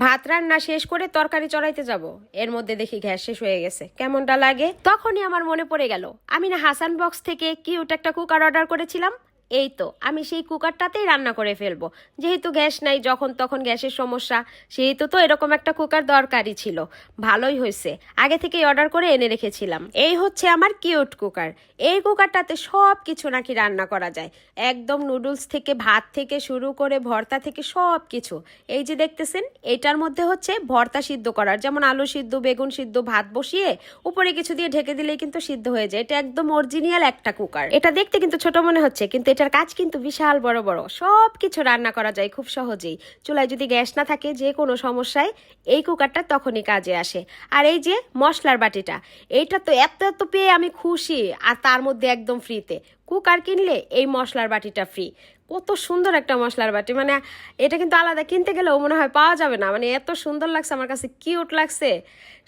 ভাত রান্না শেষ করে তরকারি চড়াইতে যাব, এর মধ্যে দেখি গ্যাস শেষ হয়ে গেছে। কেমনটা লাগে? তখনই আমার মনে পড়ে গেল আমি না হাসান বক্স থেকে কিউট একটা কুকার অর্ডার করেছিলাম। এই তো আমি সেই কুকারটাতেই রান্না করে ফেলবো, যেহেতু গ্যাস নাই, যখন তখন গ্যাসের সমস্যা, সেহেতু তো এরকম একটা কুকার দরকারই ছিল। ভালোই হয়েছে, আগে থেকেই অর্ডার করে এনে রেখেছিলাম। এই হচ্ছে আমার কিউট কুকার। এই কুকারটাতে সব কিছু নাকি রান্না করা যায়, একদম নুডলস থেকে ভাত থেকে শুরু করে ভর্তা থেকে সব কিছু। এই যে দেখতেছেন, এটার মধ্যে হচ্ছে ভর্তা সিদ্ধ করার, যেমন আলু সিদ্ধ, বেগুন সিদ্ধ, ভাত বসিয়ে উপরে কিছু দিয়ে ঢেকে দিলেই কিন্তু সিদ্ধ হয়ে যায়। এটা একদম অরিজিনাল একটা কুকার। এটা দেখতে কিন্তু ছোট মনে হচ্ছে, কিন্তু এটার কাজ কিন্তু বিশাল বড় বড়। সব কিছু রান্না করা যায় খুব সহজেই। চুলায় যদি গ্যাস না থাকে, যে কোনো সমস্যায় এই কুকারটা তখনই কাজে আসে। আর এই যে মশলার বাটিটা, এইটা তো এত এত পেয়ে আমি খুশি। আর তার মধ্যে একদম ফ্রিতে। কুকার কিনলে এই মশলার বাটিটা ফ্রি। কত সুন্দর একটা মশলার বাটি, মানে এটা কিন্তু আলাদা কিনতে গেলেও মনে হয় পাওয়া যাবে না। মানে এত সুন্দর লাগছে, আমার কাছে কিউট লাগছে।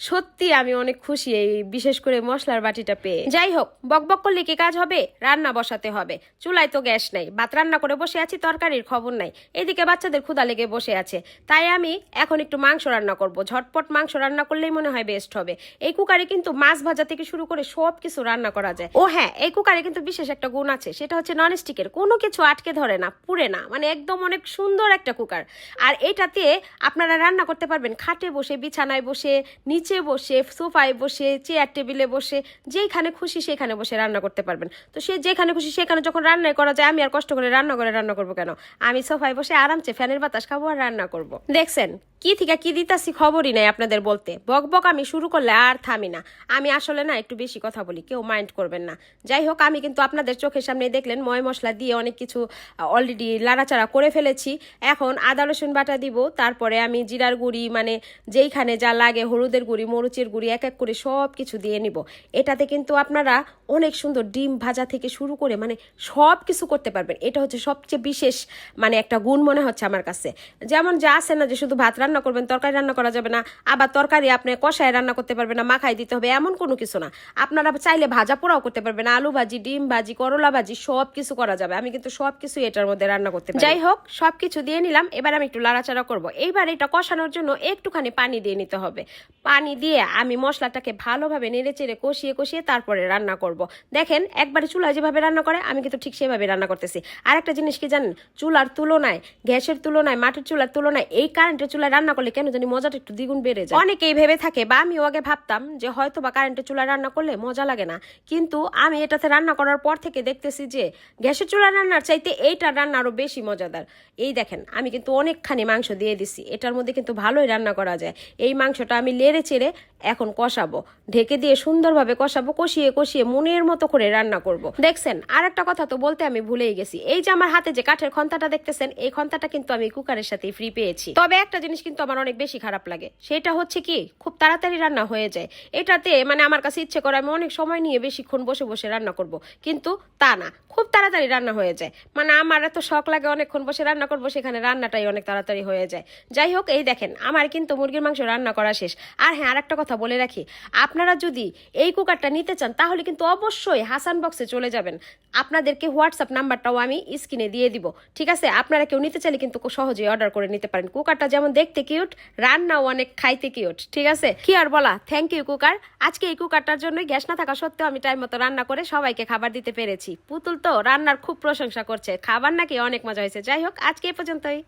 সত্যি আমি অনেক খুশি এই বিশেষ করে মশলার বাটিটা পেয়ে। যাই হোক, বকবক করলে কি কাজ হবে? রান্না বসাতে হবে। চুলায় তো গ্যাস নাই, ভাত রান্না করে বসে আছি, তরকারির খবর নাই। এদিকে বাচ্চাদের ক্ষুধা লেগে বসে আছে, তাই আমি এখন একটু মাংস রান্না করব। ঝটপট মাংস রান্না করলেই মনে হয় বেস্ট হবে। এই কুকারে কিন্তু মাছ ভাজা থেকে শুরু করে সব কিছু রান্না করা যায়। ও হ্যাঁ, এই কুকারে কিন্তু বিশেষ একটা গুণ আছে, সেটা হচ্ছে ননস্টিকের। কোনো কিছু আটকে ধরে না, পুড়ে না, মানে একদম অনেক সুন্দর একটা কুকার। আর এটাতে আপনারা রান্না করতে পারবেন খাটে বসে, বিছানায় বসে, নিচে বসে, সোফায় বসে, চেয়ার টেবিলে বসে, যেখানে খুশি সেখানে বসে রান্না করতে পারবেন। তো সে যেখানে খুশি সেখানে যখন রান্না করা যায়, আমি আর কষ্ট করে রান্না করে রান্না করবো কেন? আমি সোফায় বসে আরামসে ফ্যানের বাতাস খাবো আর রান্না করব। দেখছেন কি থেকে কি দিতাছি, খবরই নাই আপনাদের বলতে। বক বক আমি শুরু করলে আর থামি না। আমি আসলে না একটু বেশি কথা বলি, কেউ মাইন্ড করবেন না। যাই হোক, আমি কিন্তু আপনাদের চোখের সামনে দেখলেন ময় মশলা দিয়ে অনেক কিছু অলরেডি লাড়াচাড়া করে ফেলেছি। এখন আদা রসুন বাটা দিব, তারপরে আমি জিরার গুঁড়ি, মানে যেইখানে যা লাগে, হলুদের গুঁড়ি, মরিচের গুঁড়ি, এক এক করে সব কিছু দিয়ে নিব। এটাতে কিন্তু আপনারা অনেক সুন্দর ডিম ভাজা থেকে শুরু করে মানে সব কিছু করতে পারবেন। এটা হচ্ছে সবচেয়ে বিশেষ মানে একটা গুণ মনে হচ্ছে আমার কাছে। যেমন যা আছে না, যে শুধু ভাত রান্না করবেন, তরকারি রান্না করা যাবে না, আবার তরকারি আপনি কষায় রান্না করতে পারবেন না, মাখাই দিতে হবে, এমন কোনো কিছু না। আপনারা চাইলে ভাজা পোড়াও করতে পারবেন, আলু ভাজি, ডিম ভাজি, করলা ভাজি, সব কিছু করা যাবে। আমি কিন্তু সব কিছু এটার মধ্যে রান্না করতে পারি। যাই হোক, সব কিছু দিয়ে নিলাম। এবার আমি একটু লাড়াচাড়া করব। এইবার এটা কষানোর জন্য একটুখানি পানি দিয়ে নিতে হবে। পানি দিয়ে আমি মশলাটাকে ভালোভাবে নেড়ে চেড়ে কষিয়ে কষিয়ে তারপরে রান্না করব। দেখেন, একবারে চুলায় যেভাবে রান্না করে আমি কিন্তু ঠিক সেভাবে রান্না করতেছি। আর একটা জিনিস কি জানেন, চুলার তুলনায়, গ্যাসের তুলনায়, মাটির চুলার তুলনায় এই কারেন্টের চুলায় রান্না করলে কেন জানি মজাটা একটু দ্বিগুণ বেড়ে যায়। অনেকেই ভেবে থাকে, বা আমিও আগে ভাবতাম, যে হয়তো বা কারেন্টের চুলায় রান্না করলে মজা লাগে না। কিন্তু আমি এটাতে রান্না করার পর থেকে দেখতেছি যে গ্যাসের চুলার রান্নার চাইতে এইটা রান্না আরো বেশি মজাদার। এই দেখেন, আমি কিন্তু অনেকখানি মাংস দিয়ে দিছি, এটার মধ্যে কিন্তু ভালোই রান্না করা যায়। এই মাংসটা আমি লেড়ে চেড়ে এখন কষাবো, ঢেকে দিয়ে সুন্দরভাবে কষাবো, কষিয়ে কষিয়ে মনের মতো করে রান্না করব। দেখছেন, আর একটা কথা তো বলতে আমি ভুলেই গেছি। এই যে আমার হাতে যে কাঠের খন্তাটা দেখতেছেন, এই খন্তাটা কিন্তু আমি কুকারের সাথে ফ্রি পেয়েছি। তবে একটা জিনিস কিন্তু আমার অনেক বেশি খারাপ লাগে, সেটা হচ্ছে কি, খুব তাড়াতাড়ি রান্না হয়ে যায় এটাতে। মানে আমার কাছে ইচ্ছে করে আমি অনেক সময় নিয়ে বেশিক্ষণ বসে বসে রান্না করব, কিন্তু তা না, খুব তাড়াতাড়ি রান্না হয়ে যায়। মানে আমার এত শখ লাগে অনেকক্ষণ বসে রান্না করব, সেখানে রান্নাটাই অনেক তাড়াতাড়ি হয়ে যায়। যাই হোক, এই দেখেন আমার কিন্তু মুরগির মাংস রান্না করা শেষ। আর হ্যাঁ, আর একটা কথা বলে রাখি, আপনারা যদি এই কুকারটা নিতে চান তাহলে কিন্তু অবশ্যই হাসান বক্সে চলে যাবেন। আপনাদেরকে হোয়াটসঅ্যাপ নাম্বারটাও আমি স্ক্রিনে দিয়ে দিব, ঠিক আছে? আপনারা কেউ নিতে চাইলে কিন্তু সহজেই অর্ডার করে নিতে পারেন। কুকারটা যেমন দেখতে কিউট, রান্নাও অনেক খাইতে কিউট, ঠিক আছে? কি আর বলা, থ্যাংক ইউ কুকার। আজকে এই কুকারটার জন্যই গ্যাস না থাকা সত্ত্বেও আমি টাইম মতো রান্না করে সবাইকে খাবার দিতে পেরেছি। পুতুল তো রান্নার খুব প্রশংসা করছে, খাবার নাকি অনেক মজা হয়েছে। যাই হোক, আজকে এই পর্যন্তই।